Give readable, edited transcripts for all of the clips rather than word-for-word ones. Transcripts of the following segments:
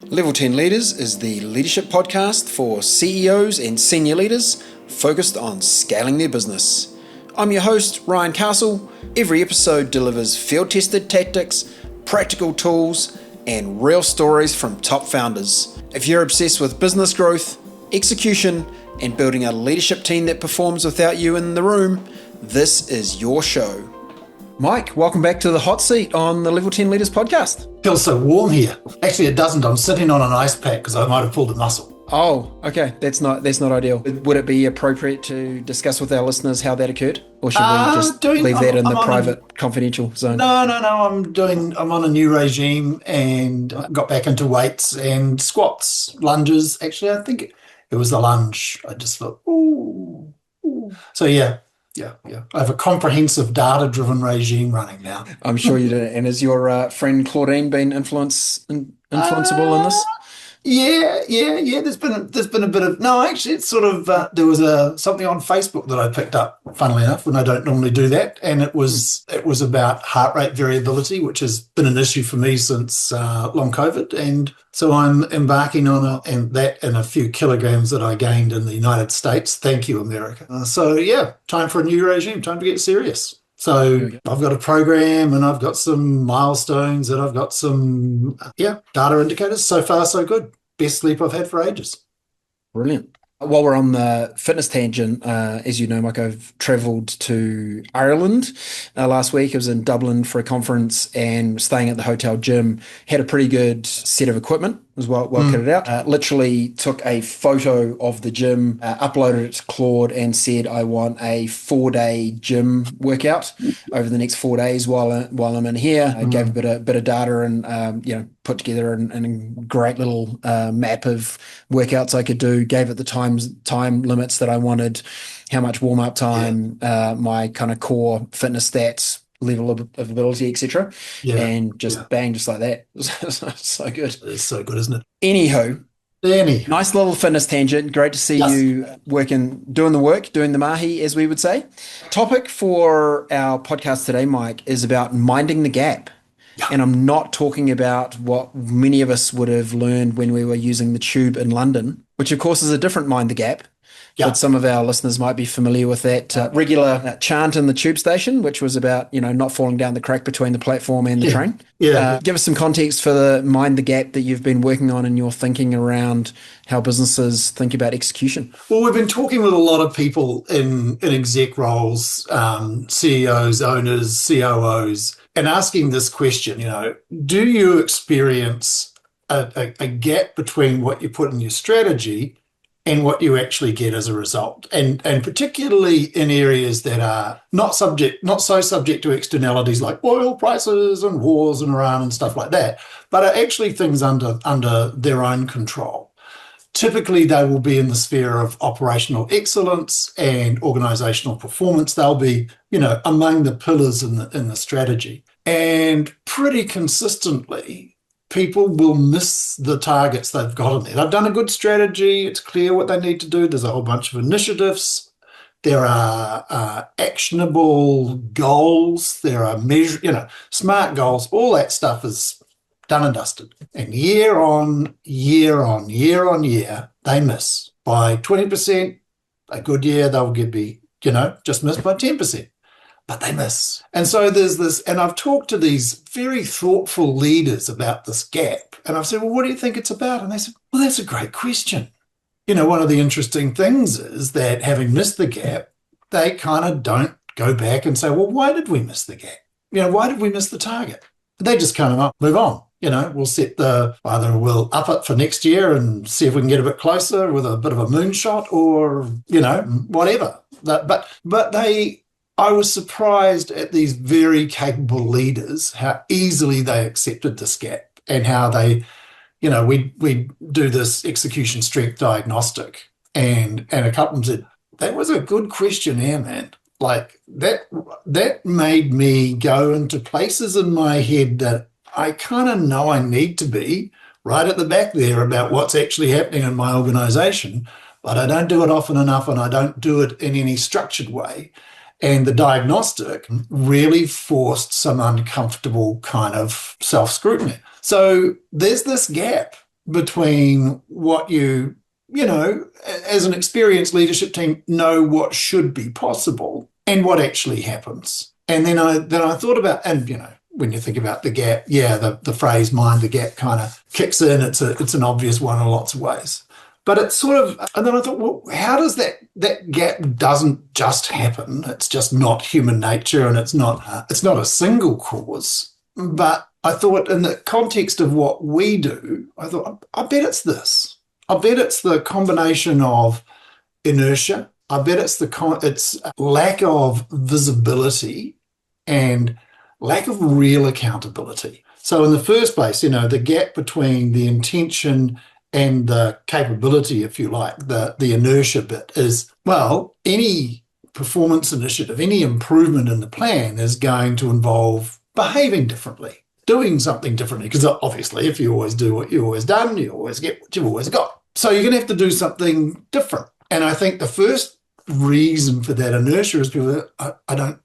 Level 10 Leaders is the leadership podcast for CEOs and senior leaders focused on scaling their business. I'm your host, Ryan Castle. Every episode delivers field-tested tactics, practical tools, and real stories from top founders. If you're obsessed with business growth, execution, and building a leadership team that performs without you in the room, this is your show. Mike, welcome back to the hot seat on the Level 10 Leaders podcast. Feels so warm here. Actually, it doesn't. I'm sitting on an ice pack because I might have pulled a muscle. Oh, okay. That's not ideal. Would it be appropriate to discuss with our listeners how that occurred? Or should we just leave that in the private, confidential zone? No. I'm on a new regime and got back into weights and squats, lunges. Actually, I think it was the lunge. I just thought, ooh. So yeah. I have a comprehensive data-driven regime running now. I'm sure you did. And has your friend Claudine been influenceable in this? Yeah. There's been a bit of actually. It's sort of there was something on Facebook that I picked up, funnily enough, when I don't normally do that, and it was about heart rate variability, which has been an issue for me since long COVID, and so I'm embarking on a few kilograms that I gained in the United States. Thank you, America. Time for a new regime. Time to get serious. So I've got a program and I've got some milestones and I've got some, data indicators. So far, so good. Best sleep I've had for ages. Brilliant. While we're on the fitness tangent, as you know, Mike, I've travelled to Ireland last week. I was in Dublin for a conference and staying at the hotel gym. Had a pretty good set of equipment. Was well kitted out. Literally took a photo of the gym, uploaded it to Claude and said, I want a 4-day gym workout over the next 4 days while I'm in here. I gave a bit of data and, put together a great little map of workouts I could do, gave it the time limits that I wanted, how much warm-up time, my kind of core fitness stats, level of ability, etc. And just bang, just like that. So good. It's so good, isn't it? Anywho, nice little fitness tangent. Great to see you doing the mahi, as we would say. Topic for our podcast today, Mike, is about minding the gap. And I'm not talking about what many of us would have learned when we were using the tube in London, which of course is a different mind the gap. But some of our listeners might be familiar with that regular chant in the tube station, which was about, not falling down the crack between the platform and the train. Give us some context for the mind the gap that you've been working on in your thinking around how businesses think about execution. Well, we've been talking with a lot of people in exec roles, CEOs, owners, COOs, and asking this question, do you experience a gap between what you put in your strategy and what you actually get as a result, and particularly in areas that are not so subject to externalities like oil prices and wars in Iran and stuff like that, but are actually things under their own control. Typically, they will be in the sphere of operational excellence and organizational performance. They'll be, among the pillars in the strategy, and pretty consistently, people will miss the targets they've got in there. They've done a good strategy. It's clear what they need to do. There's a whole bunch of initiatives. There are actionable goals. There are smart goals. All that stuff is done and dusted. And year on year, they miss by 20%. A good year, they'll be just missed by 10%. But they miss. And so there's this, and I've talked to these very thoughtful leaders about this gap. And I've said, well, what do you think it's about? And they said, well, that's a great question. One of the interesting things is that having missed the gap, they kind of don't go back and say, well, why did we miss the gap? Why did we miss the target? They just kind of move on. We'll set either we'll up it for next year and see if we can get a bit closer with a bit of a moonshot or, whatever. I was surprised at these very capable leaders, how easily they accepted this gap and how they, we do this execution strength diagnostic. And a couple of them said, that was a good questionnaire, man. Like that made me go into places in my head that I kind of know I need to be right at the back there about what's actually happening in my organization, but I don't do it often enough and I don't do it in any structured way. And the diagnostic really forced some uncomfortable kind of self-scrutiny. So there's this gap between what as an experienced leadership team, know what should be possible and what actually happens. And then I thought about, and when you think about the gap, yeah, the phrase "mind the gap" kind of kicks in. It's an obvious one in lots of ways. But it's sort of, and then I thought, well, how does that gap doesn't just happen? It's just not human nature, and it's not a single cause. But I thought, in the context of what we do, I thought, I bet it's this. I bet it's the combination of inertia. I bet it's lack of visibility and lack of real accountability. So in the first place, the gap between the intention and the capability, if you like, the inertia bit is, well, any performance initiative, any improvement in the plan is going to involve behaving differently, doing something differently. Because obviously, if you always do what you've always done, you always get what you've always got. So you're going to have to do something different. And I think the first reason for that inertia is people that I don't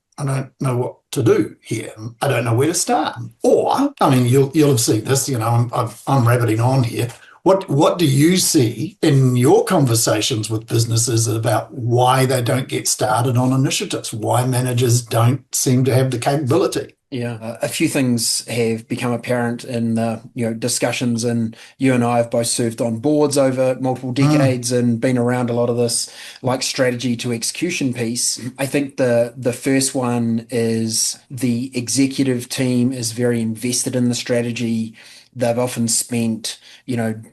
know what to do here. I don't know where to start. Or, I mean, you'll have seen this. I'm rabbiting on here. What do you see in your conversations with businesses about why they don't get started on initiatives? Why managers don't seem to have the capability? Yeah, a few things have become apparent in the discussions, and you and I have both served on boards over multiple decades and been around a lot of this like strategy to execution piece. I think the first one is the executive team is very invested in the strategy. They've often spent,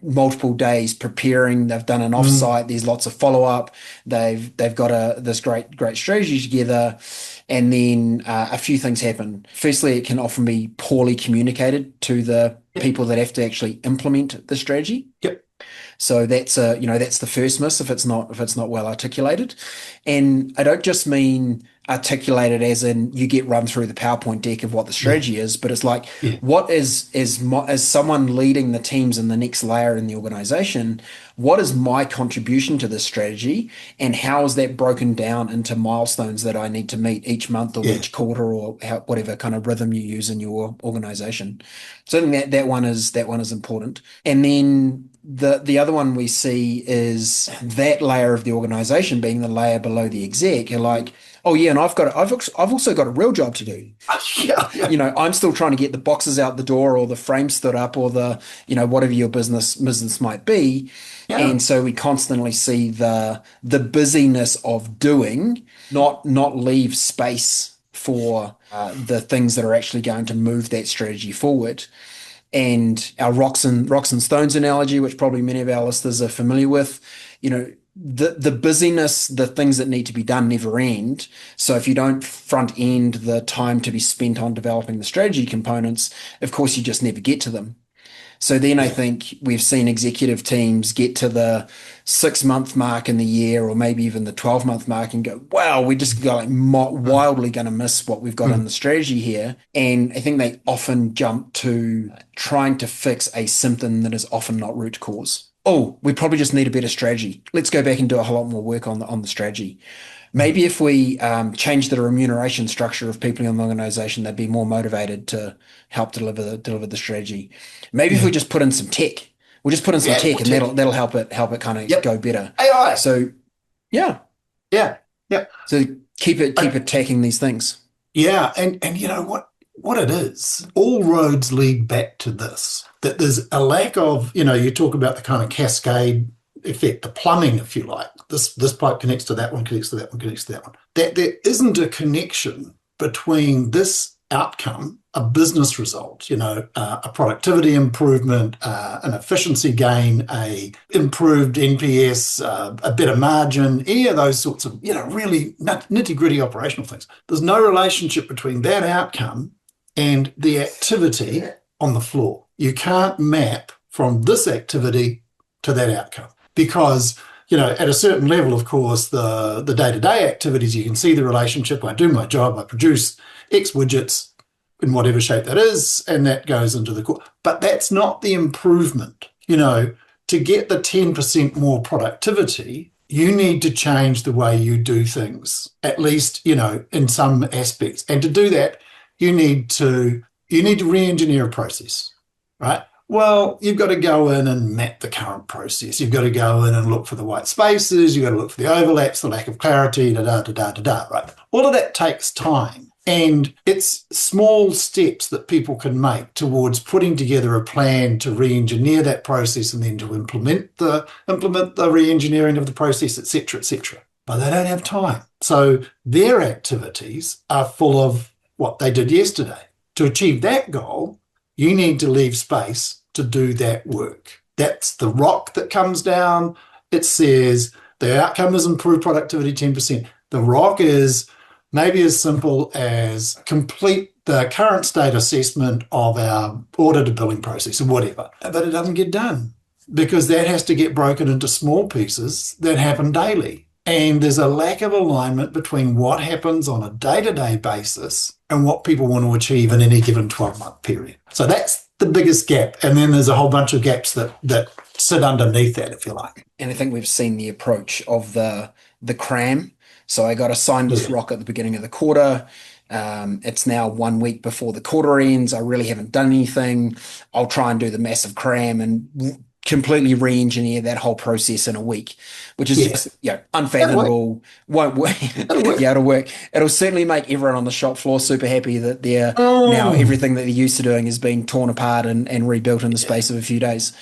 multiple days preparing. They've done an offsite. There's lots of follow up. They've got this great strategy together, and then a few things happen. Firstly, it can often be poorly communicated to the people that have to actually implement the strategy. Yep. So that's that's the first miss if it's not well articulated. And I don't just mean articulated as in you get run through the PowerPoint deck of what the strategy is, but it's like what as someone leading the teams in the next layer in the organization, what is my contribution to this strategy, and how is that broken down into milestones that I need to meet each month or each quarter, or whatever kind of rhythm you use in your organization. So I think that one is important. And then the other one we see is that layer of the organization being the layer below the exec. You're like, oh yeah, and I've also got a real job to do. Yeah. I'm still trying to get the boxes out the door, or the frame stood up, or the whatever your business might be. Yeah. And so we constantly see the busyness of doing not leave space for the things that are actually going to move that strategy forward. And our rocks and stones analogy, which probably many of our listeners are familiar with, the busyness, the things that need to be done never end. So if you don't front end the time to be spent on developing the strategy components, of course you just never get to them. So then I think we've seen executive teams get to the 6 month mark in the year, or maybe even the 12-month mark, and go, wow, we're just wildly going to miss what we've got in the strategy here. And I think they often jump to trying to fix a symptom that is often not root cause. Oh, we probably just need a better strategy. Let's go back and do a whole lot more work on the strategy. Maybe if we change the remuneration structure of people in the organization, they'd be more motivated to help deliver the strategy. Maybe if we just put in some tech, we'll just put in some tech, and that'll help it kind of go better. AI. So yeah. Yeah. So keep attacking these things. Yeah, and you know what it is? All roads lead back to this. That there's a lack of, you talk about the kind of cascade effect, the plumbing, if you like. This pipe connects to that one, connects to that one, connects to that one. That there isn't a connection between this outcome, a business result, a productivity improvement, an efficiency gain, a improved NPS, a better margin, any of those sorts of, really nitty-gritty operational things. There's no relationship between that outcome and the activity on the floor. You can't map from this activity to that outcome because, at a certain level, of course, the day-to-day activities, you can see the relationship. I do my job, I produce X widgets in whatever shape that is, and that goes into the core. But that's not the improvement. To get the 10% more productivity, you need to change the way you do things, at least, in some aspects. And to do that, you need to re-engineer a process, right? Well, you've got to go in and map the current process. You've got to go in and look for the white spaces. You've got to look for the overlaps, the lack of clarity, da da da da da da. Right. All of that takes time. And it's small steps that people can make towards putting together a plan to re-engineer that process and then to implement the re-engineering of the process, etc., etc. But they don't have time. So their activities are full of what they did yesterday. To achieve that goal, you need to leave space to do that work. That's the rock that comes down. It says the outcome is improved productivity 10%. The rock is maybe as simple as complete the current state assessment of our order to billing process or whatever. But it doesn't get done because that has to get broken into small pieces that happen daily. And there's a lack of alignment between what happens on a day-to-day basis and what people want to achieve in any given 12-month period. So that's the biggest gap. And then there's a whole bunch of gaps that sit underneath that, if you like. And I think we've seen the approach of the cram. So I got assigned this Yeah. rock at the beginning of the quarter. It's now 1 week before the quarter ends. I really haven't done anything. I'll try and do the massive cram and completely re-engineer that whole process in a week, which is Yeah. just, That'll work. unfathomable. Won't work. That'll work. Yeah, it'll work. It'll certainly make everyone on the shop floor super happy that they're now Oh, everything that they're used to doing is being torn apart and rebuilt in the yeah. space of a few days.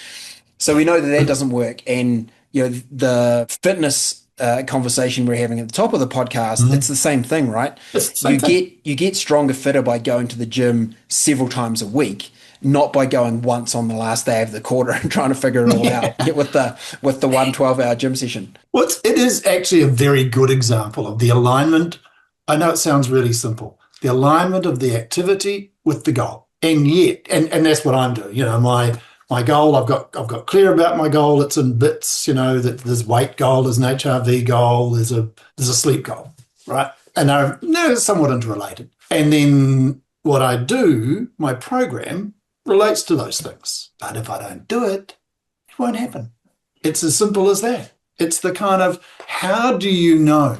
So we know that that doesn't work. And the fitness conversation we're having at the top of the podcast, it's Mhm. the same thing, right? It's the same You thing. get you get stronger, fitter by going to the gym several times a week, not by going once on the last day of the quarter and trying to figure it all out. Yeah. Get with the 1 12-hour gym session. Well, it is actually a very good example of the alignment. I know it sounds really simple. The alignment of the activity with the goal. And yet, and that's what I'm doing. My goal, I've got clear about my goal. It's in bits, that there's weight goal, there's an HRV goal, there's a sleep goal, right? And they're somewhat interrelated. And then what I do, my program relates to those things. But if I don't do it, it won't happen. It's as simple as that. It's the kind of how do you know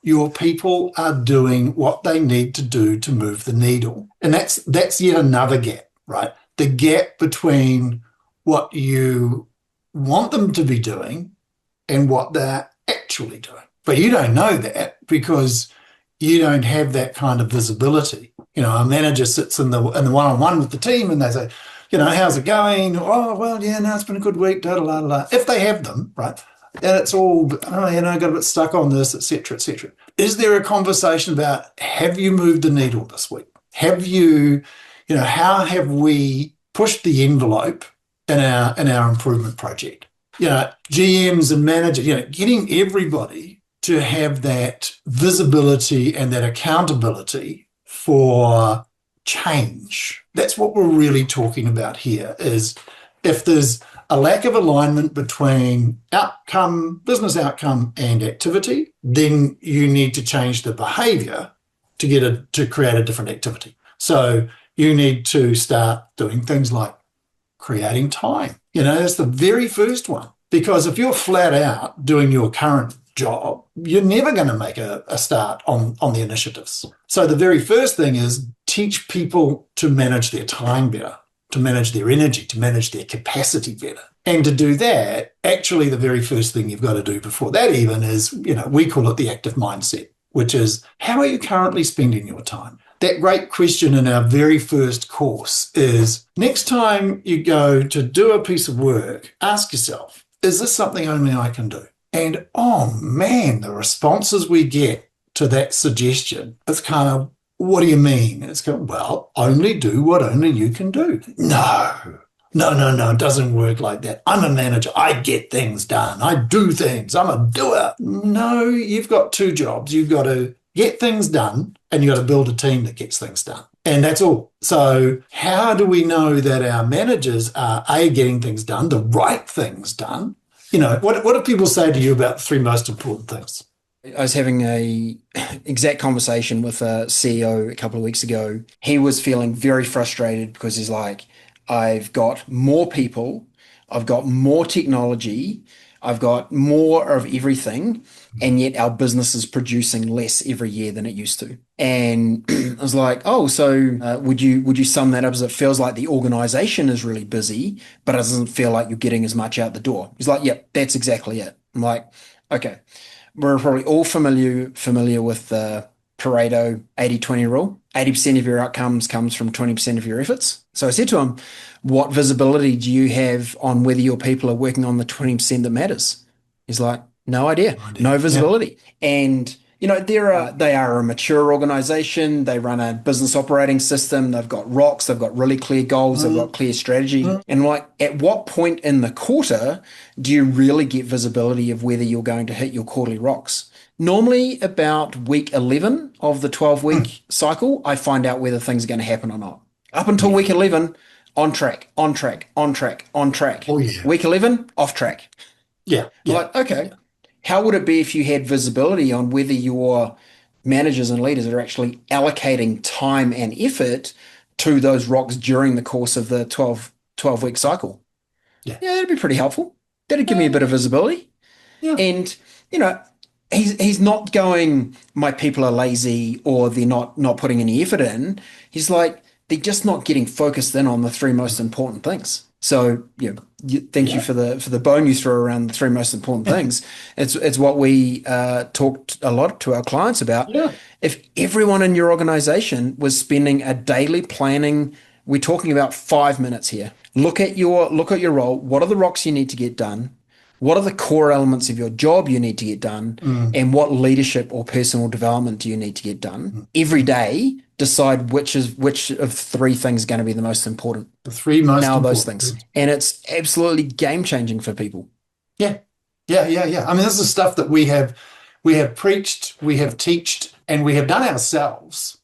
your people are doing what they need to do to move the needle? And that's yet another gap, right? The gap between what you want them to be doing and what they're actually doing. But you don't know that because you don't have that kind of visibility. A manager sits in the one-on-one with the team and they say, how's it going? Oh, well, yeah, no, it's been a good week, da da da da. If they have them, right? And it's all, got a bit stuck on this, et cetera, et cetera. Is there a conversation about have you moved the needle this week? Have you, how have we pushed the envelope in our improvement project? GMs and managers, getting everybody to have that visibility and that accountability for change. That's what we're really talking about here is if there's a lack of alignment between business outcome and activity, then you need to change the behavior to create a different activity. So you need to start doing things like creating time. That's the very first one. Because if you're flat out doing your current job, you're never going to make a start on the initiatives. So the very first thing is teach people to manage their time better, to manage their energy, to manage their capacity better. And to do that, actually the very first thing you've got to do before that even is, we call it the active mindset, which is how are you currently spending your time? That great question in our very first course is next time you go to do a piece of work, ask yourself, is this something only I can do? And oh man, the responses we get to that suggestion, it's kind of, what do you mean? It's kind of, well, only do what only you can do. No, it doesn't work like that. I'm a manager. I get things done. I do things. I'm a doer. No, you've got two jobs. You've got to get things done and you've got to build a team that gets things done. And that's all. So how do we know that our managers are getting things done, the right things done? What do people say to you about the three most important things? I was having a exact conversation with a CEO a couple of weeks ago. He was feeling very frustrated because he's like, I've got more people, I've got more technology, I've got more of everything, and yet our business is producing less every year than it used to. And I was like, oh, so would you sum that up as it feels like the organization is really busy, but it doesn't feel like you're getting as much out the door? He's like, yep, that's exactly it. I'm like, okay. We're probably all familiar with the Pareto 80/20 rule. 80% of your outcomes comes from 20% of your efforts. So I said to him, what visibility do you have on whether your people are working on the 20% that matters? He's like, no idea, No idea. no Yeah. visibility. And they are a mature organization. They run a business operating system. They've got rocks. They've got really clear goals. They've Mm, got clear strategy. mm, And like, at what point in the quarter do you really get visibility of whether you're going to hit your quarterly rocks? Normally, about week 11 of the mm. 12-week cycle, I find out whether things are going to happen or not. Up until Yeah. week 11, on track, on track, on track, on track. Oh, yeah. Week 11, off track. Yeah. I'm Yeah. like, okay, how would it be if you had visibility on whether your managers and leaders are actually allocating time and effort to those rocks during the course of the 12-week cycle? Yeah. Yeah, that'd be pretty helpful. That'd give me a bit of Yeah. visibility. Yeah. And, you know, he's not going, my people are lazy or they're not putting any effort in. He's like, they're just not getting focused in on the three most important things. So, thank you Yeah. for the bone you throw around the three most important things. It's what we talked a lot to our clients about. Yeah. If everyone in your organization was spending a daily planning, we're talking about 5 minutes here. Look at your role. What are the rocks you need to get done? What are the core elements of your job you need to get done? Mm, And what leadership or personal development do you need to get done? mm, Every mm. day, decide which of three things is going to be the most important. The three most Now those important things. things. And it's absolutely game changing for people. Yeah. Yeah. Yeah. Yeah. I mean, this is stuff that we have preached, we have teached, and we have done ourselves,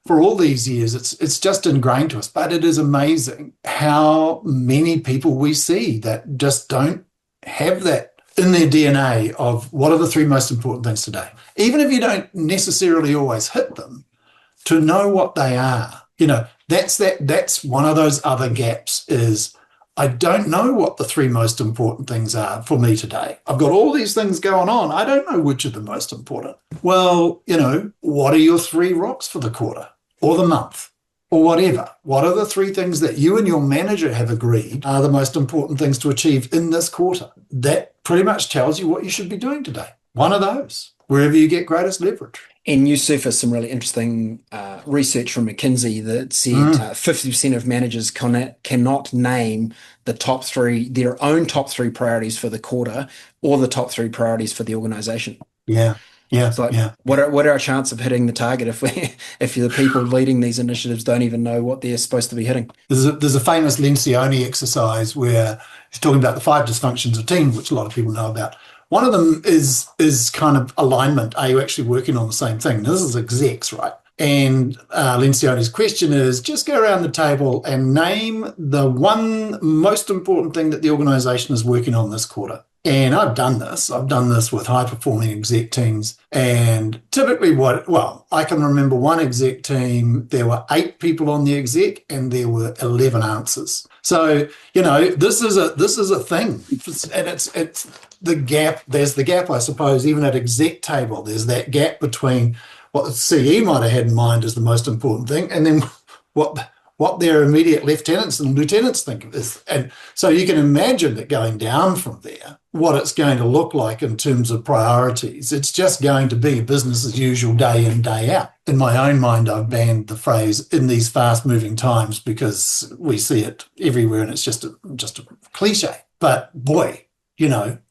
for all these years. It's just ingrained to us. But it is amazing how many people we see that just don't have that in their DNA of what are the three most important things today. Even if you don't necessarily always hit them, to know what they are. That's one of those other gaps is I don't know what the three most important things are for me today. I've got all these things going on. I don't know which are the most important. Well, what are your three rocks for the quarter or the month or whatever? What are the three things that you and your manager have agreed are the most important things to achieve in this quarter? That pretty much tells you what you should be doing today. One of those, wherever you get greatest leverage. And you surfaced some really interesting research from McKinsey that said Mm, 50% of managers cannot name their own top three priorities for the quarter or the top three priorities for the organization. yeah, It's yeah, like, yeah. what are our chances of hitting the target if if the people leading these initiatives don't even know what they're supposed to be hitting? There's a famous Lencioni exercise where he's talking about the five dysfunctions of teams, which a lot of people know about. One of them is kind of alignment. Are you actually working on the same thing? Now, this is execs, right? And Lencioni's question is just go around the table and name the one most important thing that the organization is working on this quarter. And I've done this. I've done this with high performing exec teams. And typically I can remember one exec team, there were 8 people on the exec and there were 11 answers. So, this is a thing. And it's the gap. There's the gap, I suppose, even at exec table, there's that gap between what the CE might have had in mind as the most important thing, and then what their immediate lieutenants and lieutenants think of this. And so you can imagine that going down from there, what it's going to look like in terms of priorities. It's just going to be business as usual day in, day out. In my own mind, I've banned the phrase in these fast moving times because we see it everywhere and it's just a cliche. But boy,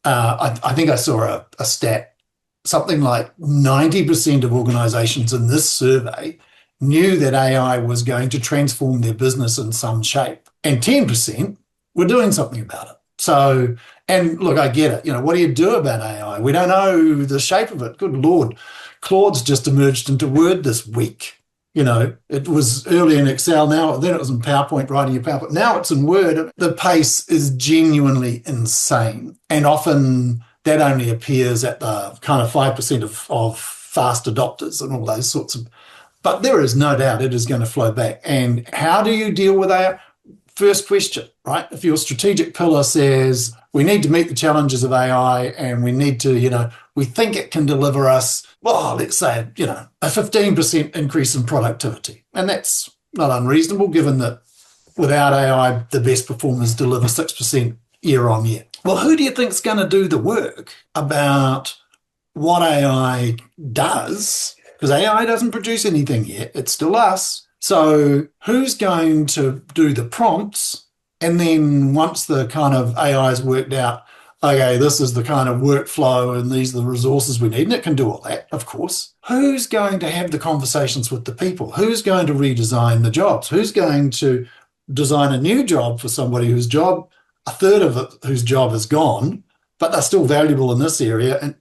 I think I saw a stat, something like 90% of organizations in this survey knew that AI was going to transform their business in some shape, and 10% were doing something about it. So, and look, I get it. What do you do about AI? We don't know the shape of it. Good Lord. Claude's just emerged into Word this week. It was early in Excel now, then it was in PowerPoint, writing your PowerPoint. Now it's in Word. The pace is genuinely insane. And often that only appears at the kind of 5% of fast adopters and all those sorts of. But there is no doubt it is going to flow back. And how do you deal with that? first question, right? If your strategic pillar says we need to meet the challenges of AI and we need to, we think it can deliver us, well, let's say, a 15% increase in productivity. And that's not unreasonable given that without AI, the best performers deliver 6% year on year. Well, who do you think is going to do the work about what AI does? Because AI doesn't produce anything yet. It's still us. So who's going to do the prompts? And then once the kind of AI is worked out, okay, this is the kind of workflow and these are the resources we need, and it can do all that, of course. Who's going to have the conversations with the people? Who's going to redesign the jobs? Who's going to design a new job for somebody whose job, a third of it, whose job is gone, but they're still valuable in this area? And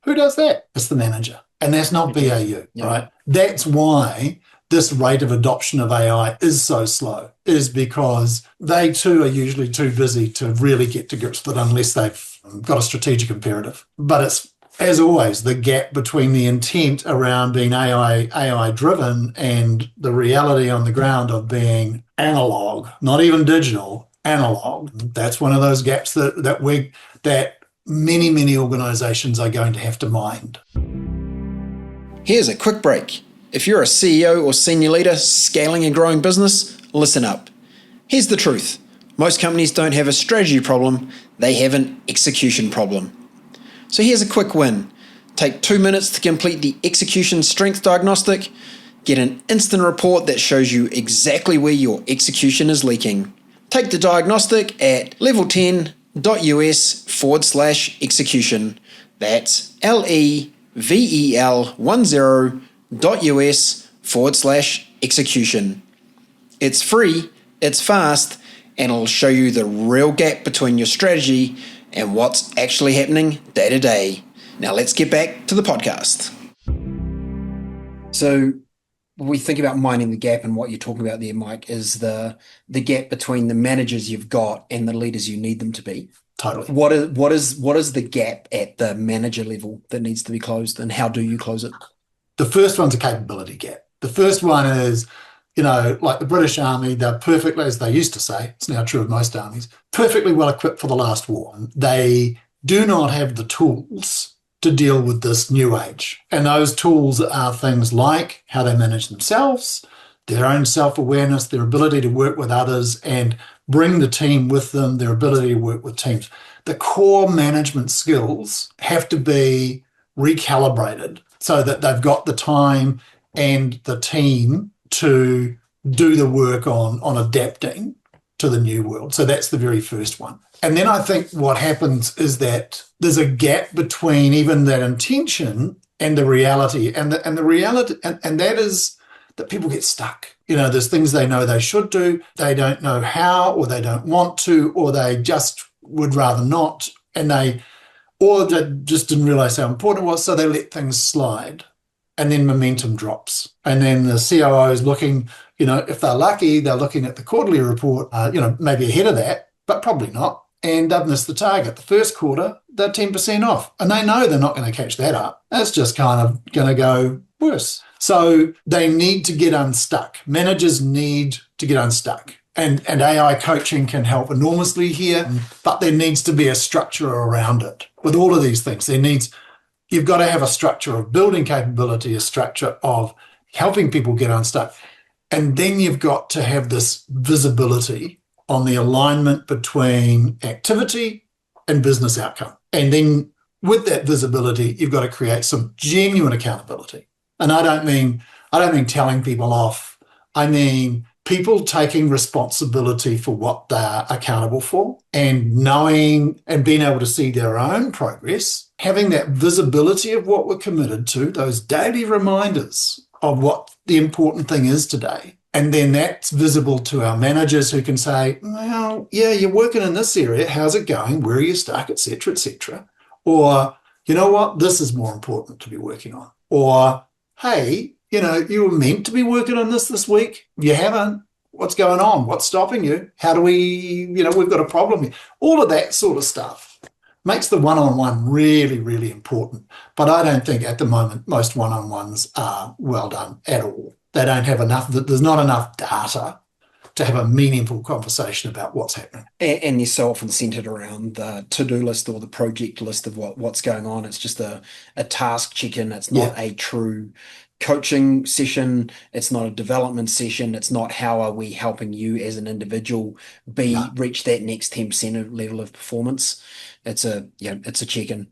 who does that? It's the manager. And that's not BAU, right? That's why this rate of adoption of AI is so slow, is because they too are usually too busy to really get to grips with it unless they've got a strategic imperative. But it's, as always, the gap between the intent around being AI driven and the reality on the ground of being analog, not even digital, analog. That's one of those gaps that many organizations are going to have to mind. Here's a quick break. If you're a CEO or senior leader scaling a growing business, listen up. Here's the truth. Most companies don't have a strategy problem, they have an execution problem. So here's a quick win. Take 2 minutes to complete the execution strength diagnostic. Get an instant report that shows you exactly where your execution is leaking. Take the diagnostic at level10.us/execution. That's level10.us/execution. It's free, it's fast, and it'll show you the real gap between your strategy and what's actually happening day to day. Now let's get back to the podcast. So we think about minding the gap, and what you're talking about there, Mike, is the gap between the managers you've got and the leaders you need them to be. Totally. What is the gap at the manager level that needs to be closed, and how do you close it? The first one's a capability gap. The first one is, like the British Army, they're perfectly, as they used to say, it's now true of most armies, perfectly well equipped for the last war. They do not have the tools to deal with this new age. And those tools are things like how they manage themselves, their own self-awareness, their ability to work with others and bring the team with them, their ability to work with teams. The core management skills have to be recalibrated so that they've got the time and the team to do the work on adapting to the new world. So that's the very first one. And then I think what happens is that there's a gap between even that intention and the reality. And the reality, and that is that people get stuck. There's things they know they should do, they don't know how, or they don't want to, or they just would rather not, or they just didn't realize how important it was, so they let things slide. And then momentum drops. And then the COO is looking, if they're lucky, they're looking at the quarterly report, maybe ahead of that, but probably not. And they've missed the target. The first quarter, they're 10% off. And they know they're not going to catch that up. That's just kind of going to go worse. So they need to get unstuck. Managers need to get unstuck. And AI coaching can help enormously here, but there needs to be a structure around it. With all of these things, you've got to have a structure of building capability, a structure of helping people get unstuck. And then you've got to have this visibility on the alignment between activity and business outcome. And then with that visibility, you've got to create some genuine accountability. And I don't mean telling people off. I mean people taking responsibility for what they're accountable for and knowing and being able to see their own progress, having that visibility of what we're committed to, those daily reminders of what the important thing is today. And then that's visible to our managers who can say, well, yeah, you're working in this area. How's it going? Where are you stuck, et cetera, et cetera. Or, you know what? This is more important to be working on. Or, hey, you were meant to be working on this week. You haven't. What's going on? What's stopping you? How do we, we've got a problem here. All of that sort of stuff makes the one-on-one really, really important. But I don't think at the moment most one-on-ones are well done at all. They don't have enough, there's not enough data to have a meaningful conversation about what's happening. And you're so often centered around the to-do list or the project list of what's going on. It's just a task check-in. It's not Yeah, a true coaching session. It's not a development session. It's not how are we helping you as an individual no, reach that next 10% level of performance. It's a check-in,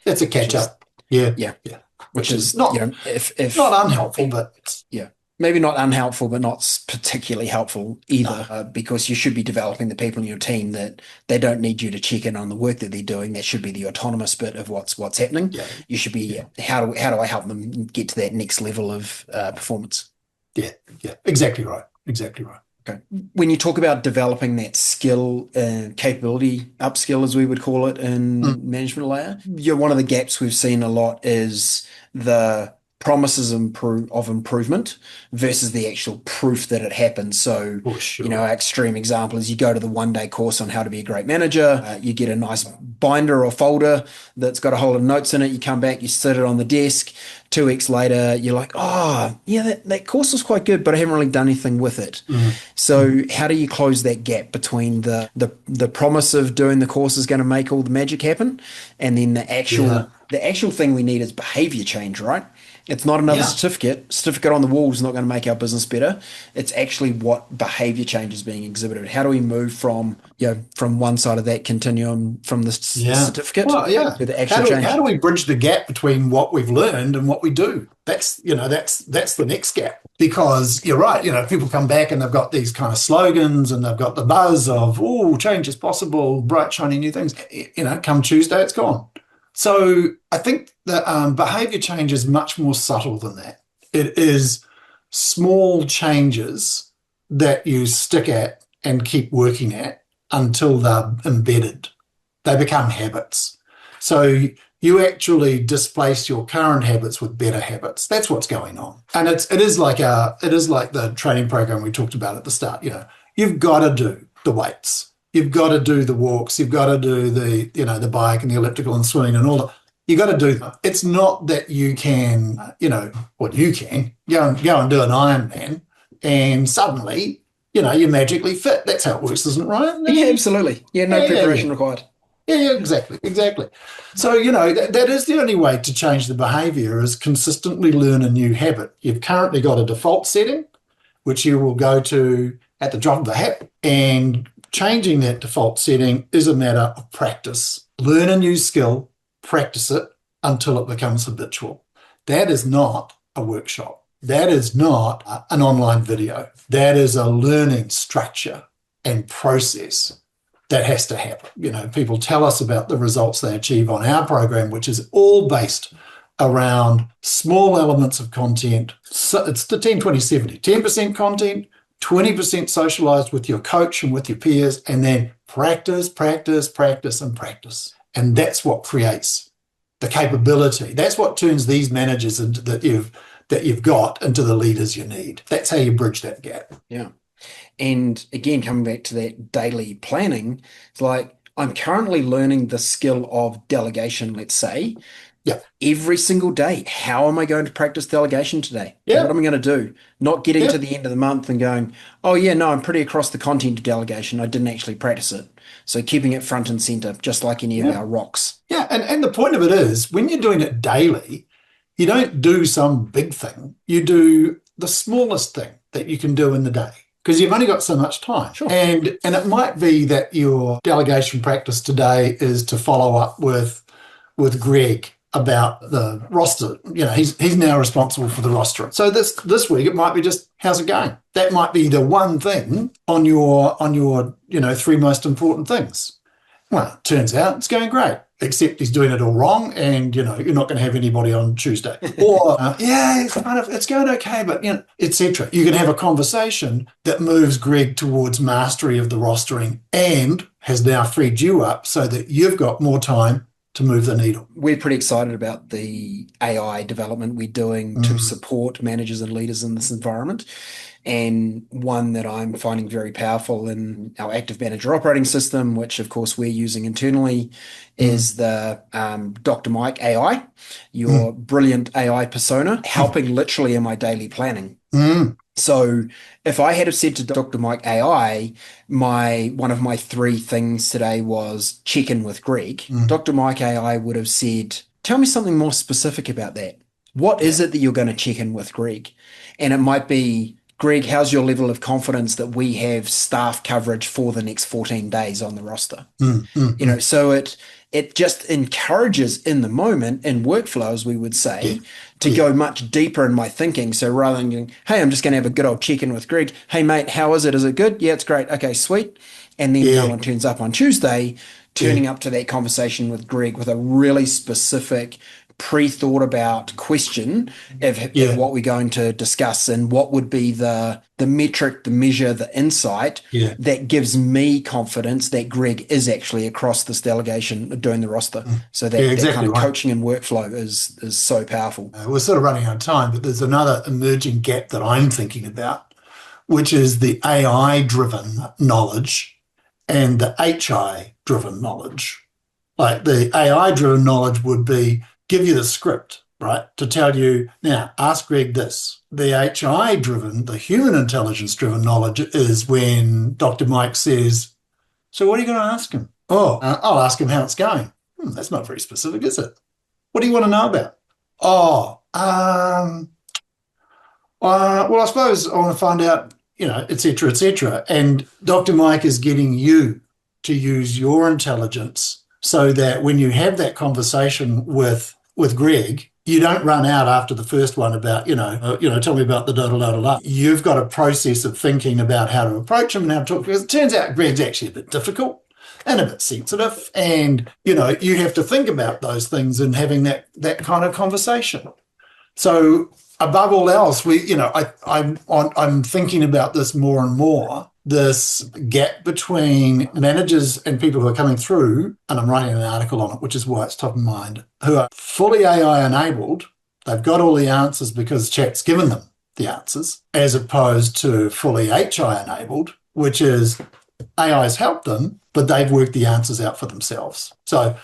it's a which catch is, up. Yeah, yeah, yeah, which which is is, if not unhelpful, but yeah, maybe not unhelpful, but not particularly helpful no, either, because you should be developing the people in your team that they don't need you to check in on the work that they're doing. That should be the autonomous bit of what's happening. yeah, You should be, yeah, how do I help them get to that next level of performance? yeah, yeah, exactly right, exactly right. Okay. When you talk about developing that skill and capability upskill, as we would call it Mm, in management layer, one of the gaps we've seen a lot is the promises of improvement versus the actual proof that it happens. So, for our sure. extreme example is you go to the 1 day course on how to be a great manager. You get a nice binder or folder that's got a whole lot of notes in it. You come back, you sit it on the desk. 2 weeks later, you're like, oh, yeah, that course was quite good, but I haven't really done anything with it. Mm, mm, So how do you close that gap between the promise of doing the course is going to make all the magic happen, and then yeah, the actual thing we need is behavior change, right? It's not another yeah. certificate. Certificate on the wall is not going to make our business better. It's actually what behavior change is being exhibited. How do we move from one side of that continuum from the Yeah. certificate Well, yeah. to the How actual do how change? do we bridge the gap between what we've learned and what we do? That's the next gap. Because you're right, people come back and they've got these kind of slogans and they've got the buzz of, oh, change is possible, bright, shiny new things. Come Tuesday, it's gone. So I think that behavior change is much more subtle than that. It is small changes that you stick at and keep working at until they're embedded. They become habits. So you actually displace your current habits with better habits. That's what's going on. And it is like the training program we talked about at the start. You've got to do the weights. You've got to do the walks. You've got to do the bike and the elliptical and swimming and all that. You got to do them. It's not that you can, what you can go and do an Ironman and suddenly, you're magically fit. That's how it works, isn't it, Ryan? Yeah, absolutely. Yeah, no Yeah, yeah, yeah. preparation required. Yeah, yeah, exactly, exactly. So, that is the only way to change the behavior is consistently learn a new habit. You've currently got a default setting, which you will go to at the drop of a hat, and changing that default setting is a matter of practice. Learn a new skill, practice it until it becomes habitual. That is not a workshop. That is not an online video. That is a learning structure and process that has to happen. People tell us about the results they achieve on our program, which is all based around small elements of content. So it's the 10-20-70, 10% content, 20% socialized with your coach and with your peers, and then practice, practice, practice, and practice. And that's what creates the capability. That's what turns these managers that you've got into the leaders you need. That's how you bridge that gap. Yeah. And again, coming back to that daily planning, it's like I'm currently learning the skill of delegation, let's say, Yeah, every single day. How am I going to practice delegation today? What yeah, am I going to do? Not getting yeah, to the end of the month and going, oh, yeah, no, I'm pretty across the content of delegation. I didn't actually practice it. So keeping it front and center, just like any of yeah. our rocks. Yeah, and the point of it is when you're doing it daily, you don't do some big thing. You do the smallest thing that you can do in the day because you've only got so much time. Sure. And it might be that your delegation practice today is to follow up with Greg about the roster. He's now responsible for the roster. So this week it might be just how's it going? That might be the one thing on your three most important things. Well, it turns out it's going great, except he's doing it all wrong, and you're not going to have anybody on Tuesday. Or yeah, it's going okay, but etc. You can have a conversation that moves Greg towards mastery of the rostering and has now freed you up so that you've got more time to move the needle. We're pretty excited about the AI development we're doing to Mm, support managers and leaders in this environment. And one that I'm finding very powerful in our active manager operating system, which of course we're using internally, mm, is the Dr. Mike AI, mm, your brilliant AI persona, helping literally in my daily planning. mm. So if I had have said to Dr. Mike AI, my one of my three things today was check in with Greg, Mm, Dr. Mike AI would have said, tell me something more specific about that. What yeah, is it that you're going to check in with Greg? And it might be, Greg, how's your level of confidence that we have staff coverage for the next 14 days on the roster? mm. So it just encourages in the moment in workflow, as we would Yeah, say, to yeah, go much deeper in my thinking. So rather than going, hey, I'm just going to have a good old check-in with Greg. Hey, mate, how is it? Is it good? Yeah, it's great. Okay, sweet. And then no yeah, one turns up on Tuesday, yeah, turning up to that conversation with Greg with a really specific, pre-thought about question of yeah, what we're going to discuss and what would be the metric, the measure, the insight yeah. that gives me confidence that Greg is actually across this delegation doing the roster. So Yeah, that kind exactly of right. coaching and workflow is so powerful. We're sort of running out of time, but there's another emerging gap that I'm thinking about, which is the AI-driven knowledge and the HI-driven knowledge. Like the AI-driven knowledge would be give you the script, right, to tell you, now ask Greg this. The HI-driven, the human intelligence-driven knowledge is when Dr. Mike says, so what are you going to ask him? Oh, I'll ask him how it's going. That's not very specific, is it? What do you want to know about? Oh, well, I suppose I want to find out, et cetera, et cetera. And Dr. Mike is getting you to use your intelligence so that when you have that conversation with Greg, you don't run out after the first one about, tell me about the da da da da da. You've got a process of thinking about how to approach him and how to talk, because it turns out Greg's actually a bit difficult and a bit sensitive. And, you have to think about those things and having that kind of conversation. So above all else, I'm thinking about this more and more. This gap between managers and people who are coming through, and I'm writing an article on it, which is why it's top of mind, who are fully AI enabled. They've got all the answers because chat's given them the answers, as opposed to fully HI enabled, which is AI's helped them, but they've worked the answers out for themselves. So,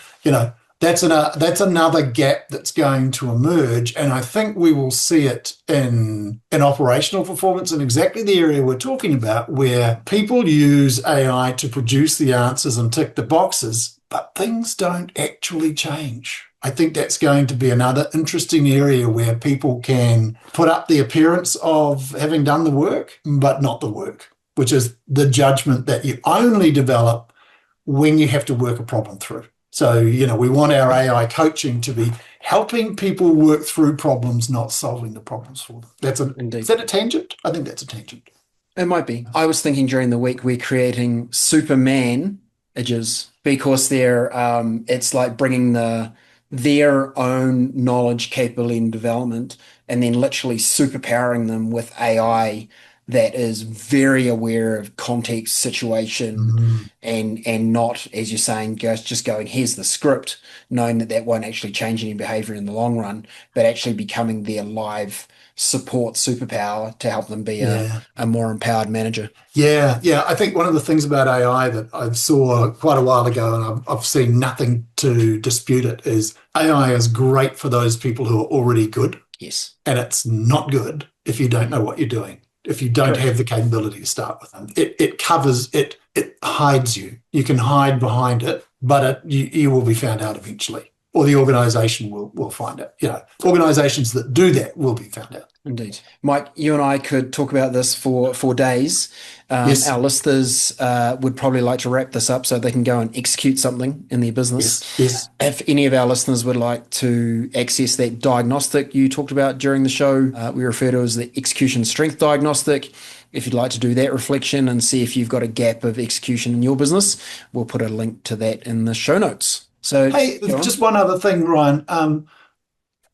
that's another gap that's going to emerge, and I think we will see it in operational performance in exactly the area we're talking about, where people use AI to produce the answers and tick the boxes, but things don't actually change. I think that's going to be another interesting area where people can put up the appearance of having done the work, but not the work, which is the judgment that you only develop when you have to work a problem through. So, we want our AI coaching to be helping people work through problems, not solving the problems for them. Is Indeed. that a tangent? I think that's a tangent. It might be. I was thinking during the week we're creating Superman edges because it's like bringing their own knowledge, capability, and development, and then literally superpowering them with AI that is very aware of context, situation, Mm, and not, as you're saying, just going, here's the script, knowing that that won't actually change any behavior in the long run, but actually becoming their live support superpower to help them be yeah. a more empowered manager. Yeah, yeah. I think one of the things about AI that I saw quite a while ago, and I've seen nothing to dispute it, is AI is great for those people who are already good, Yes, and it's not good if you don't know what you're doing, if you don't correct. have the capability to start with them. It covers it, it hides you. You can hide behind it, but you will be found out eventually, or the organization will find out. Organizations that do that will be found out. Indeed. Mike, you and I could talk about this for days. Yes, Our listeners would probably like to wrap this up so they can go and execute something in their business. yes, yes, If any of our listeners would like to access that diagnostic you talked about during the show, we refer to as the execution strength diagnostic. If you'd like to do that reflection and see if you've got a gap of execution in your business, we'll put a link to that in the show notes. So, Hey, go just on. one other thing, Ryan.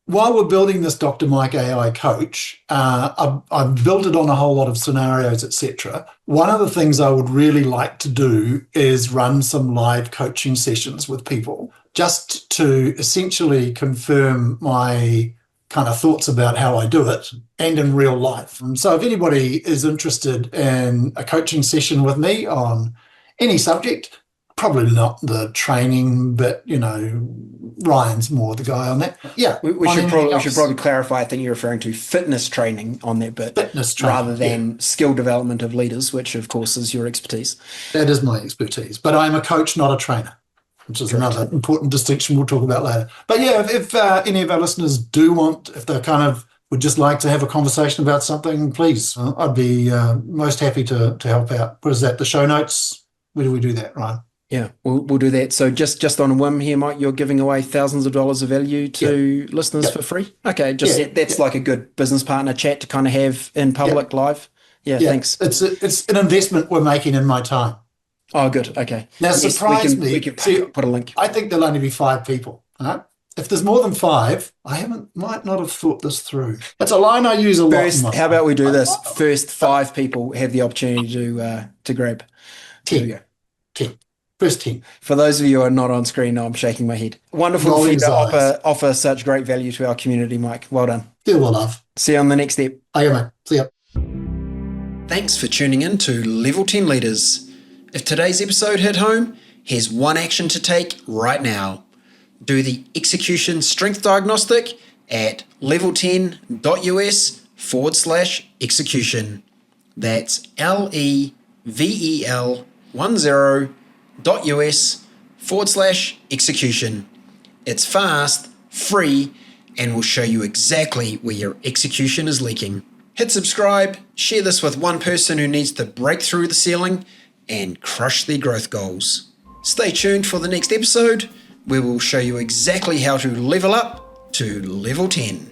While we're building this Dr. Mike AI coach, I've built it on a whole lot of scenarios, etc. One of the things I would really like to do is run some live coaching sessions with people just to essentially confirm my kind of thoughts about how I do it and in real life. And so if anybody is interested in a coaching session with me on any subject, Probably not the training, but Ryan's more the guy on that. Yeah. We On should anything probably else? clarify. I think you're referring to fitness training on that bit Fitness rather training. Yeah, than skill development of leaders, which of course is your expertise. that is my expertise. But I'm a coach, not a trainer, which is Correct. another important distinction we'll talk about later. But yeah, if any of our listeners if they kind of would just like to have a conversation about something, please, I'd be most happy to help out. What is that? The show notes? Where do we do that, Ryan? Yeah, we'll do that. So just on a whim here, Mike, you're giving away thousands of dollars of value Yeah, to listeners yeah, for free. Okay, yeah, that's yeah, like a good business partner chat to kind of have in yeah, public live. Yeah, yeah. thanks. It's an investment we're making in my time. Oh, good. Okay. Now, Yes, surprise we me. can See, put a link. I think there'll only be 5 people. Right? If there's more than 5, might not have thought this through. That's a line I use a lot in my First, how about we do this? life. First, 5 people have the opportunity to grab. There we 10, go. 10. First 10. For those of you who are not on screen, I'm shaking my head. Wonderful for you Rolling to eyes. offer such great value to our community, Mike. Well done. Feel the love. See you on the next step. Okay, mate. See ya. Thanks for tuning in to Level 10 Leaders. If today's episode hit home, here's one action to take right now. Do the execution strength diagnostic at level10.us/execution. That's level10.us/execution. It's fast, free, and will show you exactly where your execution is leaking. Hit subscribe, share this with one person who needs to break through the ceiling and crush their growth goals. Stay tuned for the next episode where we'll show you exactly how to level up to level 10.